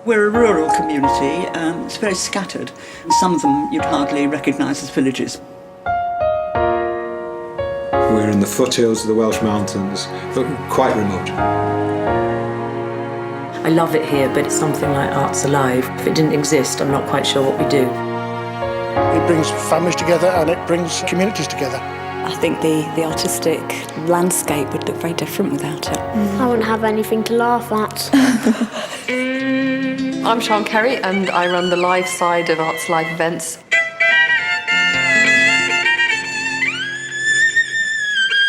We're a rural community, it's very scattered. Some of them you'd hardly recognise as villages. We're in the foothills of the Welsh mountains, but quite remote. I love it here, but it's something like Arts Alive. If it didn't exist, I'm not quite sure what we do. It brings families together and it brings communities together. I think the artistic landscape would look very different without it. I wouldn't have anything to laugh at. I'm Sian Kerry and I run the live side of Arts Live events.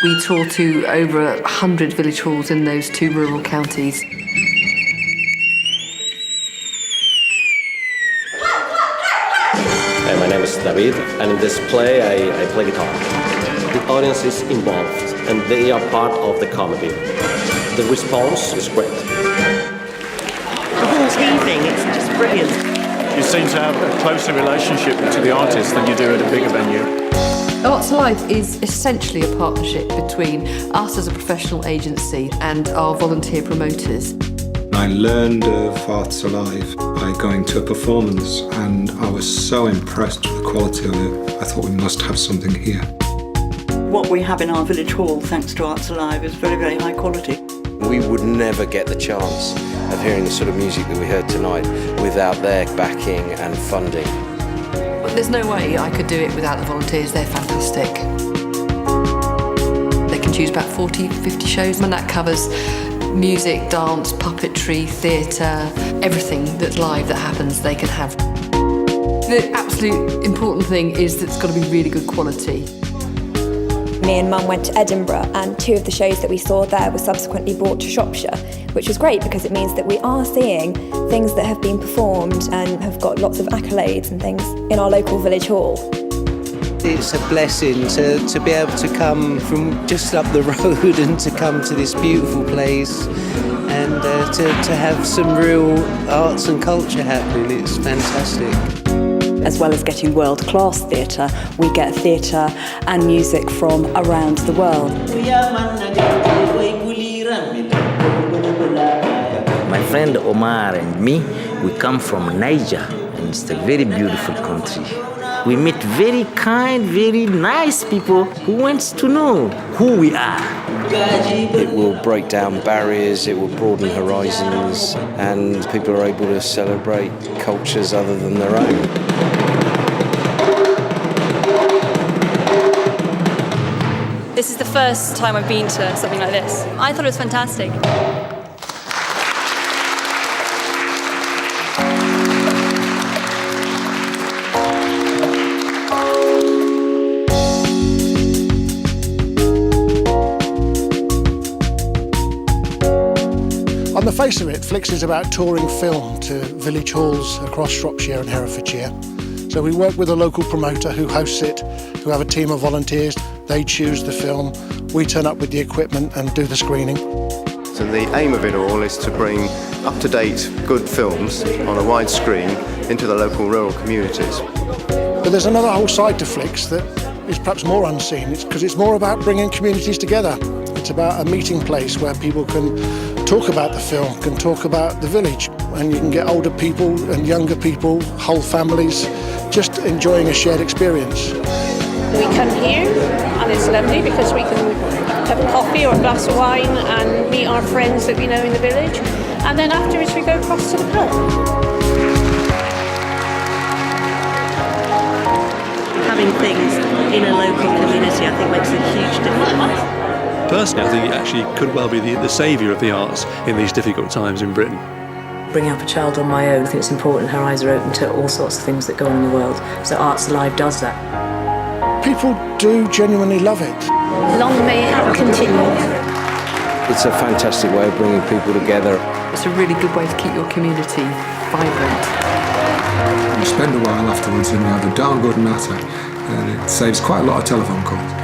We tour to over 100 village halls in those 2 rural counties. My name is David, and in this play I play guitar. The audience is involved, and they are part of the comedy. The response is great. The whole evening, it's just brilliant. You seem to have a closer relationship to the artist than you do at a bigger venue. Arts Alive is essentially a partnership between us as a professional agency and our volunteer promoters. I learned of Arts Alive by going to a performance, and I was so impressed with the quality of it. I thought we must have something here. What we have in our village hall, thanks to Arts Alive, is very, very high quality. We would never get the chance of hearing the sort of music that we heard tonight without their backing and funding. There's no way I could do it without the volunteers. They're fantastic. They can choose about 40, 50 shows, and that covers music, dance, puppetry, theatre, everything that's live that happens, they can have. The absolute important thing is that it's got to be really good quality. Me and Mum went to Edinburgh, and 2 of the shows that we saw there were subsequently brought to Shropshire, which was great because it means that we are seeing things that have been performed and have got lots of accolades and things in our local village hall. It's a blessing to be able to come from just up the road and to come to this beautiful place and to have some real arts and culture happening. It's fantastic. As well as getting world-class theatre, we get theatre and music from around the world. My friend Omar and me, we come from Niger, and it's a very beautiful country. We meet very kind, very nice people who wants to know who we are. It will break down barriers, it will broaden horizons, and people are able to celebrate cultures other than their own. This is the first time I've been to something like this. I thought it was fantastic. On the face of it, Flix is about touring film to village halls across Shropshire and Herefordshire. So we work with a local promoter who hosts it, who have a team of volunteers. They choose the film, we turn up with the equipment and do the screening. So the aim of it all is to bring up-to-date, good films on a wide screen into the local rural communities. But there's another whole side to Flix that is perhaps more unseen. It's because it's more about bringing communities together. It's about a meeting place where people can talk about the film, can talk about the village, and you can get older people and younger people, whole families, just enjoying a shared experience. We come here and it's lovely because we can have a coffee or a glass of wine and meet our friends that we know in the village, and then afterwards we go across to the pub. Having things in a local community, I think, makes a huge difference. Personally, I think it actually could well be the saviour of the arts in these difficult times in Britain. Bringing up a child on my own, I think it's important her eyes are open to all sorts of things that go on in the world. So Arts Alive does that. People do genuinely love it. Long may it continue. It's a fantastic way of bringing people together. It's a really good way to keep your community vibrant. You spend a while afterwards and you have a darn good natter, and it saves quite a lot of telephone calls.